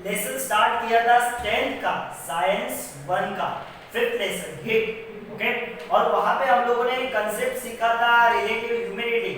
Lesson start किया था 10th का साइंस 1 का 5th लेसन हीट, ओके। और वहां पे हम लोगों ने कंसेप्ट सीखा था रिलेटिव ह्यूमिडिटी,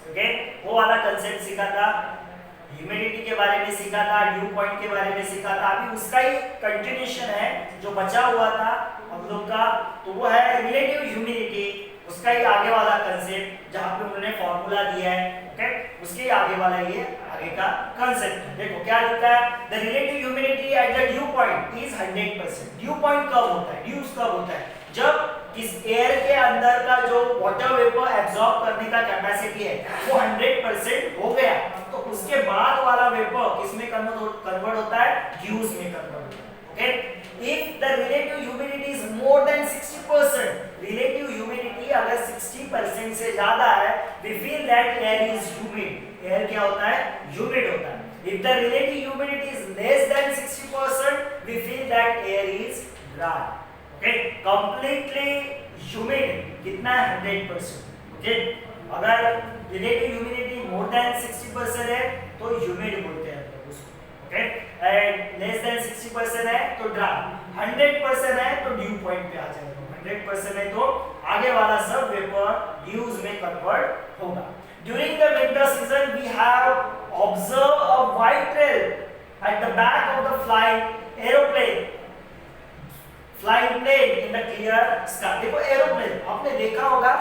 ओके। वो वाला कंसेप्ट सीखा था, ह्यूमिडिटी के बारे में सीखा था, ड्यू पॉइंट के बारे में सीखा था। अभी उसका ही कंटिन्यूएशन है जो बचा हुआ था हम लोग का, तो वो है रिलेटिव ह्यूमिडिटी, उसका ही आगे वाला कंसेप्ट जहां पे उन्होंने फॉर्मूला दिया है, ओके। उसके ही आगे वाला ये आगे का कंसेप्ट। देखो क्या लिखा है, the relative humidity at the dew point is 100%। Due point कब होता है, ड्यूज कब होता है, जब इस एयर के अंदर का जो वाटर वेपर एब्जॉर्ब करने का कैपेसिटी है वो 100% हो गया, तो उसके बाद वाला वेपर किसमें कन्वर्ट होता है, ड्यूज में कन्वर्ट होता है, okay. If the relative humidity is more than 60%, relative humidity अगर 60% से ज्यादा है, we feel that air is humid. Air क्या होता है, humid होता है. If the relative humidity is less than 60%, we feel that air is dry. Okay, completely humid कितना है, 100%. Okay, अगर relative humidity more than 60% है तो humid बोलते हैं उसको, okay, and less than 60% है तो dry, 100% है तो ड्यू पॉइंट पे आ जाएगा, 100% है तो आगे वाला सब वेपर ड्यूज में कन्वर्ट होगा। During the winter season we have observed a white trail at the back of the flying plane in the clear sky। देखो एरोप्लेन आपने देखा होगा,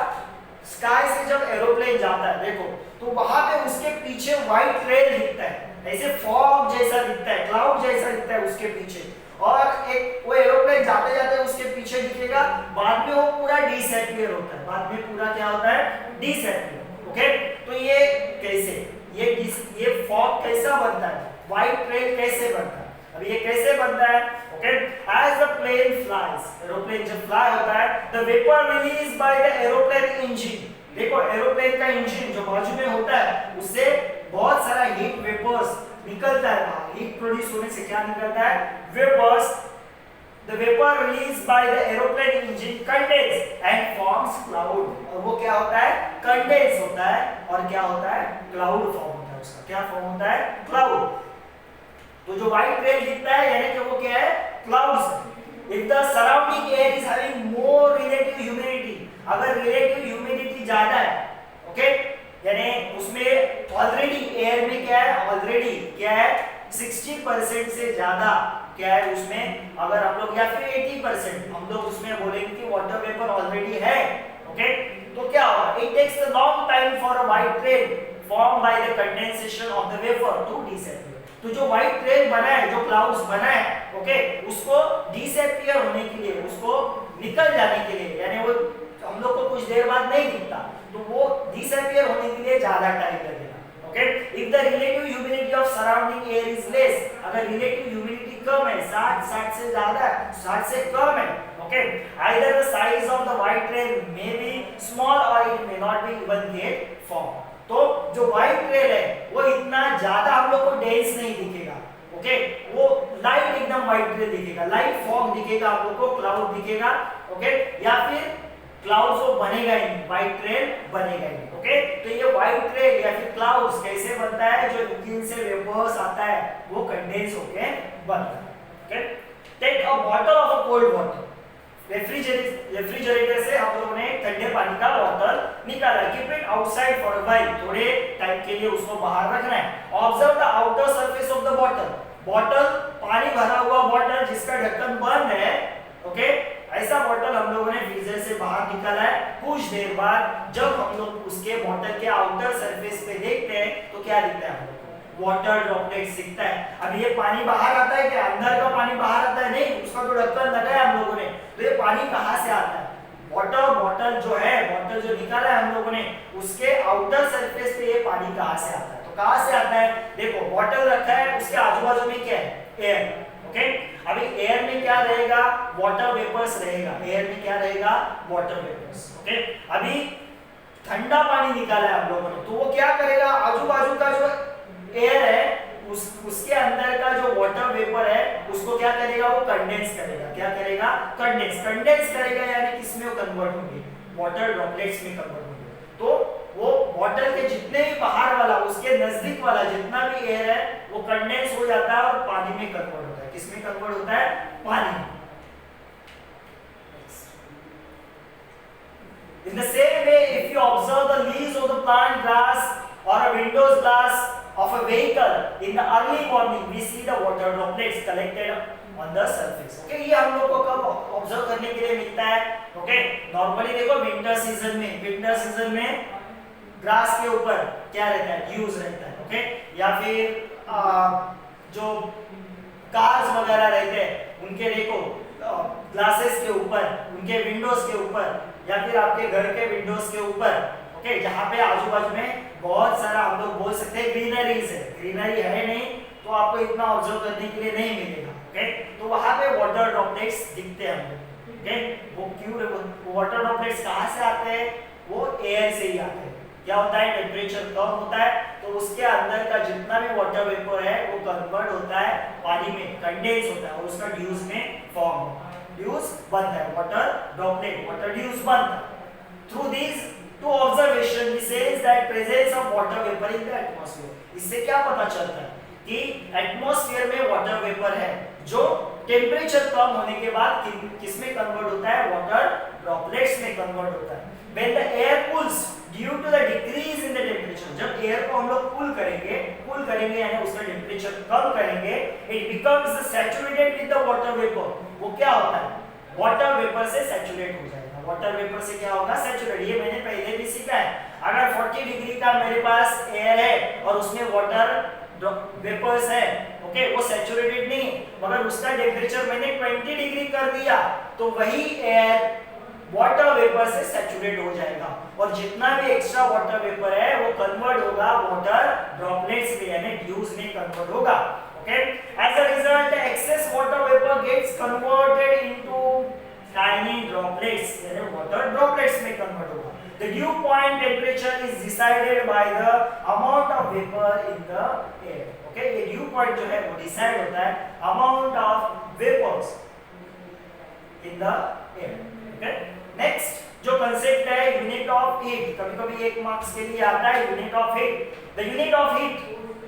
स्काई से जब एरोप्लेन जाता है देखो तो वहां पे उसके पीछे व्हाइट ट्रेल दिखता है, ऐसे फॉग जैसा दिखता है, क्लाउड जैसा दिखता है उसके पीछे, और एक वो एरोप्लेन जाते जाते उसके पीछे दिखेगा, बाद में वो पूरा डिसअपियर होता है, बाद में पूरा क्या होता है, डिसअपियर, ओके। तो ये कैसे, ये फॉग कैसा बनता है, व्हाइट ट्रेल कैसे बनता है, अब ये कैसे बनता है, okay. As the plane flies, aeroplane जब फ्लाई होता है, the vapour release by the aeroplane engine, देखो एरोप्लेन का इंजन जो बाजू में होता है उससे बहुत सारा हीट वेपर्स निकलता है, हीट प्रोड्यूस होने से क्या निकलता है, vapours. The vapor released by the aeroplane engine condense and forms cloud, और वो क्या होता है, कंडेंस होता है, और क्या होता है, क्लाउड फॉर्म होता है, उसका क्या फॉर्म होता है, क्लाउड। तो जो व्हाइट ट्रेल दिखता है यानी कि वो क्या है, clouds. If the surrounding air is having more relative humidity, अगर relative humidity ज्यादा है, ओके, यानी उसमें ऑलरेडी एयर में क्या है, ऑलरेडी क्या है, 60% से ज्यादा क्या है उसमें, अगर हम लोग या फिर 80% हम लोग उसमें बोलेंगे कि वाटर वेपर ऑलरेडी है, ओके, तो क्या होगा, it takes a long time for a white trail form by the condensation of the vapour to disappear. तो जो व्हाइट ट्रेल बना है, जो क्लाउड्स बना है, ओके, उसको डिसअपियर होने के लिए, उसको निकल जाने के लिए, यानी वो हम लोग को कुछ देर बाद नहीं दिखता, तो वो डिसअपियर होने के लिए ज्यादा टाइम लगेगा, okay. If the relative humidity of surrounding air is less, अगर रिलेटिव ह्यूमिडिटी कम है, 60 से ज्यादा है, 60 से कम है, okay, either the size of the white trail may be small और it may not be even get form. तो जो व्हाइट ट्रेल है वो इतना ज्यादा हम लोग को डेंस नहीं दिखेगा, ओके, वो लाइट एकदम व्हाइट ट्रेल दिखेगा, लाइट फॉग दिखेगा हम लोग को, क्लाउड दिखेगा, ओके, या फिर क्लाउड्स वो बनेगा ही नहीं, व्हाइट ट्रेल बनेगा ही नहीं, ओके। तो ये व्हाइट ट्रेल या फिर क्लाउड्स कैसे बनता है, जो इंजन से वेपर्स आता है वो कंडेंस होके बनता है, okay. Take a bottle of a cold water, refrigerator से हम लोगों ने ठंडे पानी का बॉटल निकाला, keep it outside for a while, थोड़े टाइम के लिए उसको बाहर रखना है। Observe the outer surface of the bottle, पानी भरा हुआ बॉटल जिसका ढक्कन बंद है, ओके, ऐसा बॉटल हम लोगों ने फ्रीजर से बाहर निकाला है। कुछ देर बाद जब हम लोग उसके बॉटल के आउटर सरफेस पे देखते हैं तो क्या दिखता है, वाटर ड्रॉपलेट्स दिखता है। अब ये पानी बाहर आता है क्या, अंदर का पानी बाहर आता है, नहीं, उसका तो ढक्कन लगाया हम लोगों ने, तो ये पानी कहां से आता है, बॉटल जो है, बॉटल जो निकाला है हम लोगों ने, उसके आउटर सरफेस पे ये पानी कहां से आता है, तो कहां से आता है, देखो बॉटल रखा है, उसके आजू बाजू में क्या है, एयर, ओके। अभी एयर में क्या रहेगा, वाटर वेपर्स रहेगा, एयर में क्या रहेगा, वाटर वेपर्स, ओके। अभी ठंडा पानी निकाला है हम लोगों ने, तो वो क्या करेगा, आजू बाजू का जो एयर है उसके अंदर का जो वाटर वेपर है उसको क्या करेगा, वो कंडेंस करेगा, क्या करेगा, कंडेंस करेगा, यानी किसमें वो कन्वर्ट होंगे, वाटर ड्रॉपलेट्स में कन्वर्ट होंगे। तो वो बॉटल के जितने भी बाहर वाला, उसके नजदीक वाला जितना भी एयर है वो कंडेंस हो जाता है और पानी में कन्वर्ट किसमें कन्वर्ट होता है? पानी। In the same way, if you observe the leaves of the plant glass or a windows glass of a vehicle in the early morning, we see the water droplets collected on the surface. Okay, ये हम लोग को कब observe करने के लिए मिलता है? Okay, नॉर्मली देखो विंटर सीजन में ग्रास के ऊपर क्या रहता है? ड्यूज रहता है। ओके, या फिर जो कार्स वगैरह रहते हैं उनके देखो ग्लासेस के ऊपर, उनके विंडोज के ऊपर, या फिर आपके घर के विंडोज के ऊपर, ओके, जहाँ पे आजू बाजू में बहुत सारा हम लोग बोल सकते हैं ग्रीनरीज है। ग्रीनरी है नहीं तो आपको इतना ऑब्जर्व करने के लिए नहीं मिलेगा। ओके, तो वहाँ पे वाटर ड्रॉपलेट्स दिखते हैं हमको। ओके, वो क्यों वाटर ड्रॉपलेट्स कहाँ से आते हैं? वो एयर से ही आते हैं। क्या होता है? टेम्परेचर कम होता है तो उसके अंदर का जितना भी वाटर वेपर है वो कन्वर्ट होता है पानी में, कंडेंस होता है और उसका ड्यूज में फॉर्म होता है। ड्यूज बनता है, वाटर ड्रॉपलेट, वाटर ड्यूज बनता है। Through this two observation we says that presence of water vapour in the atmosphere. इससे क्या पता चलता है कि एटमॉस्फेयर में वाटर वेपर है जो टेम्परेचर कम होने के बाद किसमें कन्वर्ट होता है? वाटर ड्रॉपलेट्स में कन्वर्ट होता है। When the air cools due to the decrease in the temperature, जब एयर को हम लोग कूल करेंगे यानी उसका टेम्परेचर कम करेंगे, it becomes saturated with the water vapor। वो क्या होता है? वाटर वेपर से सैचुरेट हो जाएगा। वाटर वेपर से क्या होगा? सैचुरेट। ये मैंने पहले भी सीखा है। अगर 40 डिग्री का मेरे पास एयर है और उसमें वाटर वेपर्स है, ओके, वो सैचुरेटेड नहीं, मगर उसका टेम्परेचर मैंने 20 डिग्री कर दिया तो वही एयर वाटर वेपर से सैचुरेट हो जाएगा और जितना भी एक्स्ट्रा वाटर वेपर है वो कन्वर्ट होगा वाटर ड्रॉपलेट्स में यानी ड्यूज में कन्वर्ट होगा। Okay, as a result excess water vapour gets converted into tiny droplets यानी वाटर ड्रॉपलेट्स में कन्वर्ट होगा। The dew point temperature is decided by the amount of vapour in the air. Okay, ये dew point जो है वो decide होता है amount of vapours in the air. Okay, next जो कंसेप्ट है यूनिट ऑफ हीट, कभी-कभी 1 मार्क्स के लिए आता है unit of heat. The unit of heat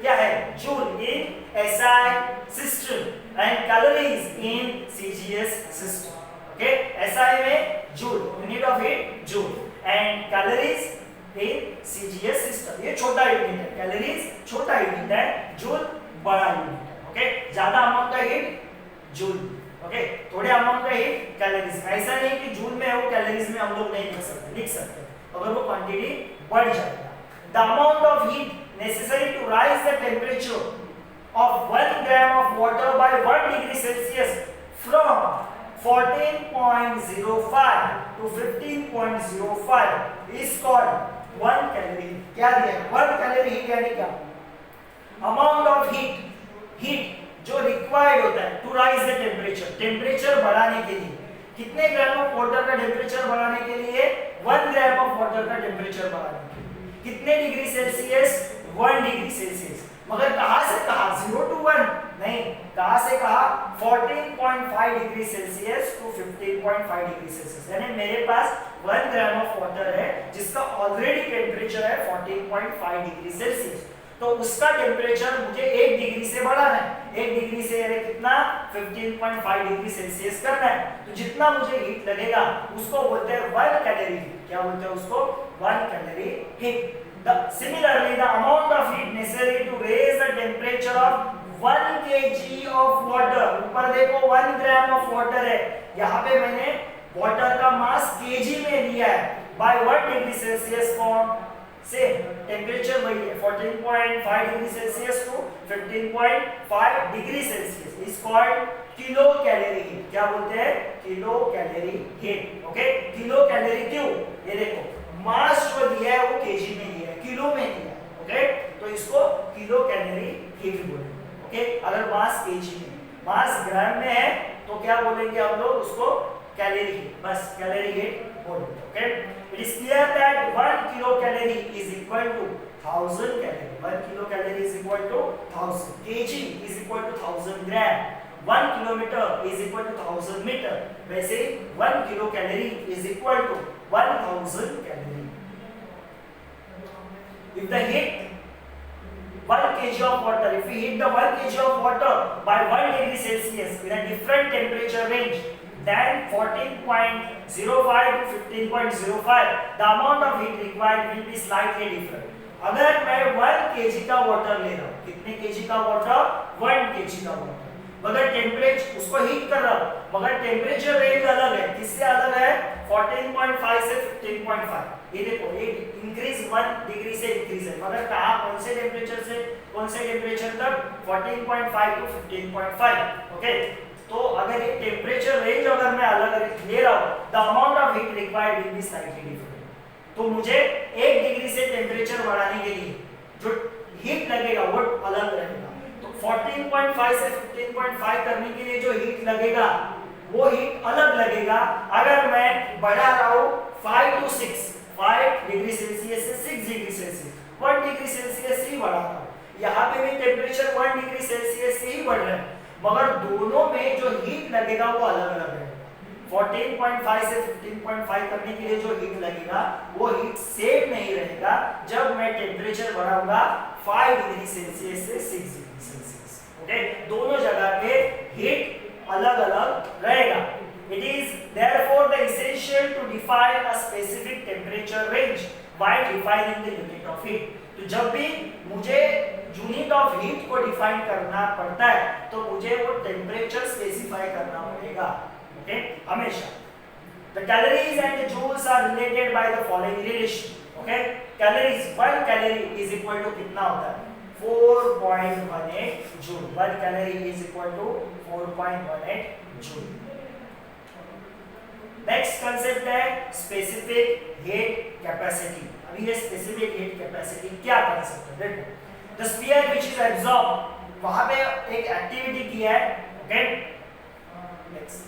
क्या है? Joule in SI system and calories in CGS system. Okay, SI में joule, unit of heat joule and calories in CGS system. ये छोटा यूनिट है, कैलोरीज छोटा यूनिट है, joule बड़ा unit है। ओके, ज्यादा अमाउंट का हीट जूल, ओके, थोड़े अमाउंट का हीट कैलोरीज। ऐसा नहीं कि जूल में है वो कैलोरीज में हम लोग नहीं लिख सकते अगर वो क्वांटिटी बढ़ जाएगा। The amount of heat necessary to raise the temperature of 1 gram of water by 1 degree Celsius from 14.05 to 15.05 is called 1 calorie. क्या दिया है? 1 कैलोरी हीट यानी क्या? अमाउंट ऑफ हीट जो रिक्वायर्ड होता है टू राइज द टेम्परेचर बढ़ाने के लिए। कितने ग्राम ऑफ वाटर का टेम्परेचर बढ़ाने के लिए? 1 ग्राम ऑफ वाटर का टेम्परेचर बढ़ाने के लिए। कितने डिग्री सेल्सियस? 1 degree Celsius. मगर कहां से कहा? 0 to 1 नहीं, कहां से कहा? 14.5 degree Celsius to 15.5 degree Celsius. यानी मेरे पास 1 ग्राम ऑफ वाटर है जिसका ऑलरेडी टेम्परेचर है 14.5 डिग्री सेल्सियस, तो उसका टेम्परेचर मुझे 1 डिग्री से बढ़ाना है। 1 डिग्री से यानी कितना? 15.5 डिग्री सेल्सियस करना है। तो जितना मुझे हीट लगेगा उसको बोलते हैं 1 कैलोरी। क्या बोलते हैं उसको? 1 calorie heat. Similarly, the amount of heat necessary to raise the temperature of 1 kg of water, ऊपर देखो 1 ग्राम ऑफ वाटर है, यहाँ पे मैंने वाटर का मास केजी में लिया है, by 1 डिग्री सेल्सियस फॉर्म से टेम्परेचर वही है 14.5 degree Celsius to 15.5 degree Celsius is called kilo calorie heat. क्या बोलते हैं? Kilo calorie heat. Okay, kilo calorie क्यों? ये देखो मास जो दिया है वो केजी में दिया है, किलो में दिया है। ओके, तो इसको किलो कैलोरी हीट बोलेंगे। ओके, अगर मास केजी में, मास ग्राम में है तो क्या बोलेंगे हम लोग? उसको कैलोरी हीट, बस कैलोरी हीट बोलेंगे। Okay, it is clear that 1 kilo calorie is equal to 1000 calorie. 1 kilo calorie is equal to 1000, KG is equal to 1000 gram, 1 kilometre is equal to 1000 metre. वैसे 1 kilo calorie is equal to 1000 calorie. If the heat 1 kg of water, if we heat the 1 kg of water by 1 degree Celsius in a different temperature range, then 14.05 to 15.05, the amount of heat required will be slightly different. अगर मैं 1 kg का water ले रहा हूँ, कितने kg का water? 1 kg का water, मगर टेम्परेचर उसको हीट कर रहा हूँ, मगर टेम्परेचर रेंज अलग है। किससे अलग है? 14.5 से 15.5। ये देखो, ये इंक्रीज 1 डिग्री से इंक्रीज है, मगर कहाँ, कौन से टेम्परेचर से कौन से टेम्परेचर तक? 14.5 टू 15.5। ओके, तो अगर ये टेम्परेचर रेंज अगर मैं अलग ले रहा हूँ, the amount of heat required will be slightly different. तो मुझे 1 डिग्री से टेम्परेचर बढ़ाने के लिए जो हीट लगेगा वो अलग रहेगा। तो 14.5 से 15.5 करने के लिए जो हीट लगेगा वो हीट अलग लगेगा। अगर मैं बढ़ा रहा हूँ 5 to 6, 5 डिग्री सेल्सियस से 6 डिग्री सेल्सियस, 1 डिग्री सेल्सियस ही बढ़ा रहा हूँ। यहाँ पे भी टेम्परेचर 1 डिग्री सेल्सियस से ही बढ़ रहा है, मगर दोनों में जो हीट लगेगा वो अलग अलग है। 14.5 से 15.5 करने के लिए जो हीट लगेगा वो हीट सेम नहीं रहेगा जब मैं टेम्परेचर बढ़ाऊंगा 5 डिग्री सेल्सियस से 6 डिग्री सेल्सियस। ओके, दोनों जगह पे हीट अलग अलग रहेगा। It is therefore the essential to define a specific temperature range by defining the unit of heat. तो जब भी मुझे यूनिट ऑफ हीट को डिफाइन करना पड़ता है तो मुझे वो टेम्परेचर स्पेसिफाई करना पड़ेगा। ओके, हमेशा। The calories and the joules are related by the following relation. Okay, calories, 1 calorie is equal to कितना होता है? 4.18 joule. 1 calorie is equal to 4.18 joule. Next concept है specific heat capacity. अभी ये specific heat capacity क्या concept है? देखो, the sphere which is absorbed, वहाँ पे एक activity किया है। Okay, next.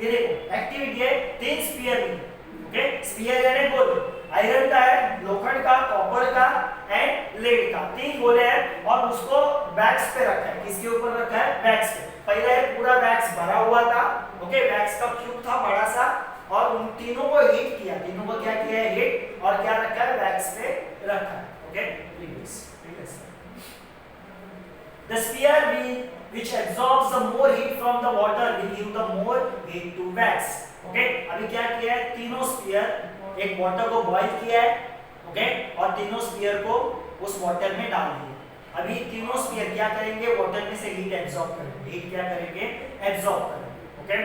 ये देखो, एक्टिविटी है 3 स्फीयर की। ओके, स्फीयर यानी गोल, आयरन का है, लोखंड का, कॉपर का एंड लेड का, 3 गोले हैं और उसको वैक्स पे रखा है। किसके ऊपर रखा है? वैक्स पे। पहले पूरा वैक्स भरा हुआ था। ओके, वैक्स का क्यूब था बड़ा सा और उन तीनों को हीट किया। तीनों को क्या किया है? हीट। और क्या रखा है? वैक्स पे रखा है। Okay, please the sphere which absorbs the more heat from the water will give the more heat to wax. Okay, अभी क्या किया है? तीनों स्फीयर, एक वाटर को बॉईल किया है। ओके, और तीनों स्फीयर को उस वाटर में डाल दिया। अभी तीनों स्फीयर क्या करेंगे? वाटर में से हीट एब्जॉर्ब करेंगे। हीट क्या करेंगे? एब्जॉर्ब करेंगे। Okay,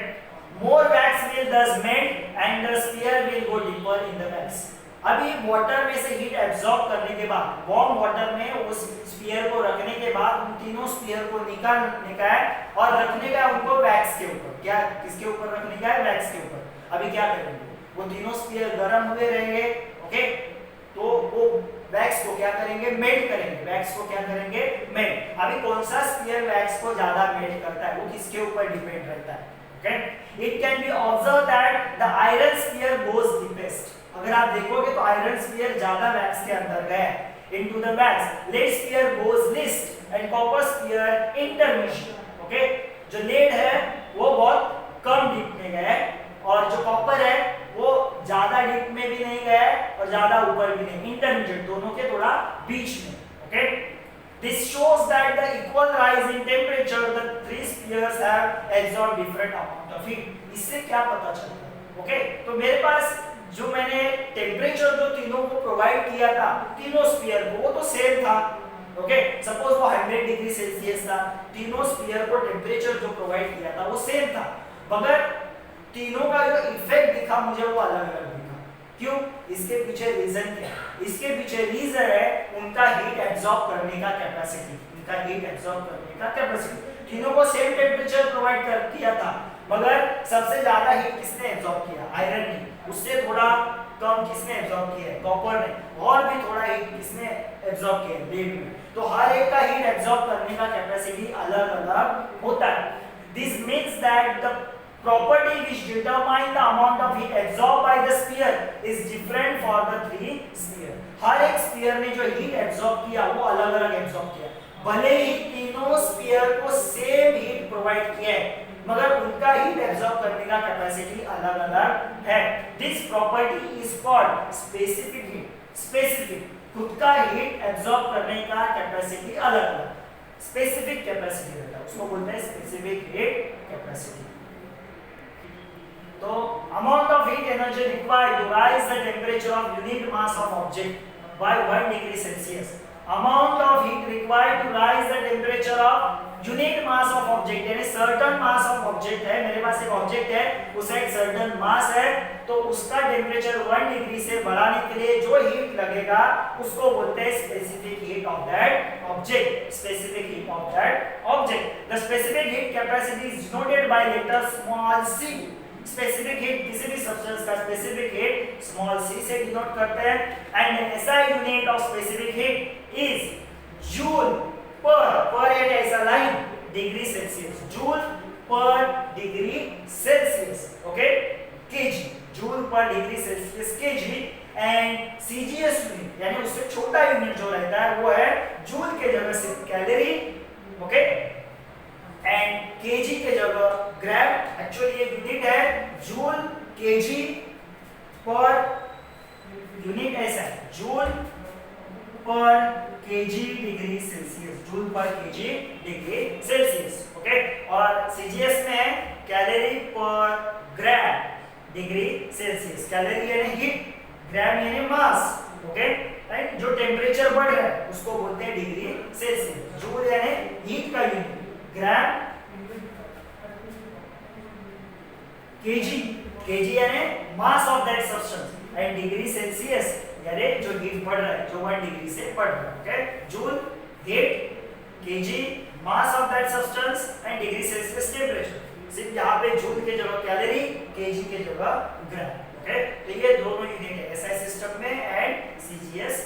more wax will thus melt and the sphere will go deeper in the wax. अभी वाटर में से हीट एब्जॉर्ब करने के बाद, वार्म वाटर में उस स्फीयर को रखने के बाद उन तीनों स्फीयर को निकालने का है और रखने का है उनको वैक्स के ऊपर। क्या, किसके ऊपर रखने का है? वैक्स के ऊपर। अभी क्या करेंगे? वो तीनों स्फीयर गर्म हुए रहेंगे। ओके, तो वो वैक्स को क्या करेंगे? मेल्ट करेंगे। वैक्स को क्या करेंगे? मेल्ट। अभी कौन सा स्फीयर वैक्स को ज्यादा मेल्ट करता है वो किसके ऊपर डिपेंड रहता है? Okay, it can be observe that the iron sphere goes deepest. अगर आप देखोगे तो आयरन स्फीयर ज्यादा वैक्स के अंदर गया है, into the wax. Lead sphere goes least and copper sphere intermediate. Okay, जो lead है वो बहुत कम डीप में गया है और जो कॉपर है वो ज्यादा डीप में भी नहीं गया है और ज्यादा ऊपर भी नहीं, इंटरमीडिएट, दोनों के थोड़ा बीच में। Okay, this shows that the equal rise in temperature the 3 spheres have absorbed different amount of heat. इससे क्या पता चलता है? Okay, तो मेरे पास जो मैंने टेम्परेचर जो तीनों को प्रोवाइड किया था, तीनों स्फीयर को, वो तो सेम था। ओके, सपोज वो 100 डिग्री सेल्सियस था, तीनों स्फीयर को टेम्परेचर जो प्रोवाइड किया था वो सेम था, मगर तीनों का जो इफेक्ट दिखा मुझे वो अलग अलग दिखा। क्यों? इसके पीछे रीजन क्या है? इसके पीछे रीजन है उनका हीट एब्जॉर्ब करने का कैपेसिटी। उनका हीट एब्जॉर्ब करने का कैपेसिटी, तीनों को सेम टेम्परेचर प्रोवाइड कर किया था, मगर सबसे ज्यादा हीट किसने एब्जॉर्ब किया? आयरन ने। उससे थोड़ा कम किसने एब्जॉर्ब किया है? कॉपर ने। और भी थोड़ा हीट किसने एब्जॉर्ब किया है? लेड ने। तो हर एक का हीट एब्जॉर्ब करने का कैपेसिटी अलग अलग होता है। This means that the property which determine the amount of heat absorbed by the sphere is different for the 3 sphere. हर एक स्फीयर ने जो हीट एब्जॉर्ब किया वो अलग अलग एब्जॉर्ब किया, भले ही तीनों स्फीयर को सेम हीट प्रोवाइड किया है, मगर उनका हीट एब्जॉर्ब करने का कैपेसिटी अलग अलग है। This property is called specific heat. Specific, खुद का हीट एब्जॉर्ब करने का कैपेसिटी अलग अलग, स्पेसिफिक कैपेसिटी रहता है, उसको बोलते हैं स्पेसिफिक हीट कैपेसिटी। तो amount of heat energy required to rise the temperature of unit mass of object by 1 degree Celsius. Amount of heat required to rise the temperature of unit mass of object, यानी certain mass of object है, मेरे पास एक object है, उसका एक certain mass है, तो उसका temperature 1 डिग्री से बढ़ाने के लिए जो heat लगेगा उसको बोलते हैं specific heat of that object, specific heat of that object. The specific heat capacity is denoted by letter small c. Specific heat किसी भी सब्सटेंस का स्पेसिफिक हीट स्मॉल c से डिनोट करते हैं, and SI unit of specific heat is joule पर यानी ऐसा line degree Celsius, joule पर degree Celsius, okay, KG, joule पर degree Celsius KG, and CGS unit यानी उससे छोटा यूनिट जो रहता है वो है जूल के जगह से कैलोरी, ओके, एंड केजी के जगह ग्राम, एक्चुअली ये यूनिट है जूल केजी पर यूनिट, ऐसा है जूल पर केजी डिग्री सेल्सियस, जूल पर केजी डिग्री सेल्सियस, ओके, और सीजीएस में है कैलोरी पर ग्राम डिग्री सेल्सियस, कैलोरी यानी हीट, ग्राम यानी मास, ओके, राइट, जो टेम्परेचर बढ़ रहा है उसको बोलते हैं डिग्री सेल्सियस, जूल यानी हीट का यूनिट, ग्राम, केजी यानी mass of that substance, and degree Celsius यानी जो हीट बढ़ रहा है, जो 1 डिग्री से बढ़ रहा है, okay, joule heat, KG mass of that substance, and degree Celsius temperature, सिर्फ यहाँ पे जूल के जगह कैलोरी, केजी के जगह ग्राम, ओके, तो ये दोनों यूनिट है SI सिस्टम में एंड CGS